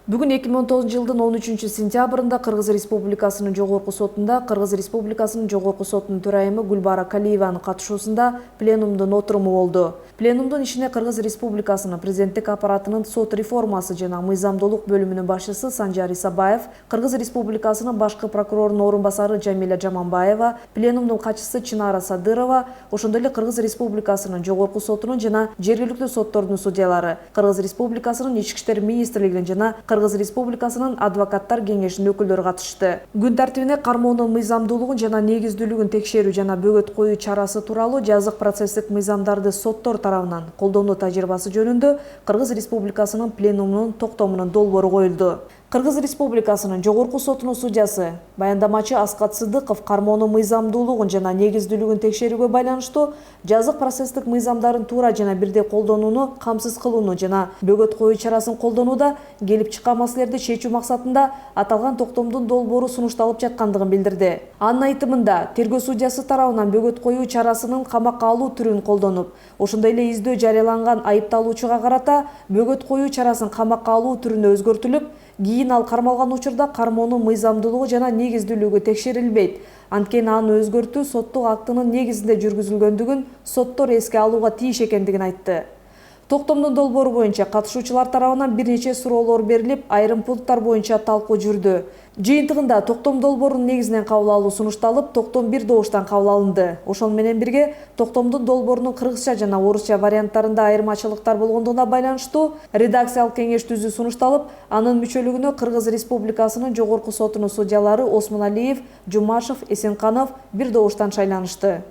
Бүгүн 2019 жылдын 13 сентябрында Кыргыз Республикасынын Жогорку сотунда Кыргыз Республикасынын Жогорку сотунун төрайымы Гүлбара Калиеванын катышуусунда пленумдун отуруму болду. Пленумдун ишине Кыргыз Республикасынын президенттик аппаратынын сот реформасы жана мыйзамдуулук бөлүмүнүн башчысы Санжар Исабаев, Кыргыз Республикасынын башкы прокурорунун орунбасары Жамиля Жаманбаева, пленумдун катчысы Чынара Садырова, ошондой эле Кыргыз Республикасынын Жогорку сотунун жана жергиликтүү соттордун судьялары, Кыргыз Республикасынын Ички иштер министрлигинин жана Кыргыз Республикасынын адвокаттар кеңешинин өкүлдөрү катышты. Күн тартибине кармоонун мыйзамдуулугун жана негиздүүлүгүн текшерүү жана бөгөт коюу чарасы тууралуу жазык процесстик мыйзамдарды соттор тарабынан колдонуу тажрыйбасы жөнүндө Кыргыз Республикасынын пленумунун токтомунун долбоору коюлду. Кыргыз Республикасынын Жогорку сотунун судьясы баяндамачы Аскат Сыдыков кармоонун мыйзамдуулугун жана негиздүүлүгүн текшерүүгө байланыштуу жазык процесстик мыйзамдарын туура жана бирдей колдонууну камсыз кылууну жана бөгөт коюу чарасын колдонууда келип чыккан маселелерди чечүү максатында аталган токтомдун долбоору сунушталып жаткандыгын билдирди. Анын айтымында, тергөө судьясы тарабынан бөгөт коюу чарасынын камакка алуу түрүн колдонуп, ошондой эле издөө жарыяланган айыпталуучуга карата бөгөт коюу чарасын камакка алуу түрүнө өзгөртүлүп, кийин ал кармалган учурда кармоонун мыйзамдуулугу жана негиздүүлүгү текшерилбейт. Анткени аны өзгөртүү соттук актынын негизинде жүргүзүлгөндүгүн соттор эске алууга тийиш экендигин айтты. Токтомдун долбоору боюнча катышуучулар тарабынан бир нече суроолор берилип, айрым пункттар боюнча талкуу жүрдү. Жыйынтыгында токтом долбоорунун негизинен кабыл алуу сунушталып, токтом бир добуштан кабыл алынды. Ошону менен бирге токтомдун долбоорунун кыргызча жана орусча варианттарында айырмачылыктар болгондугуна байланыштуу редакциялык кеңеш түзүү сунушталып, анын мүчөлүгүнө Кыргыз Республикасынын Жогорку сотунун судьялары Осмоналиев, Жумашев, Эсенканов бир добуштан шайланышты.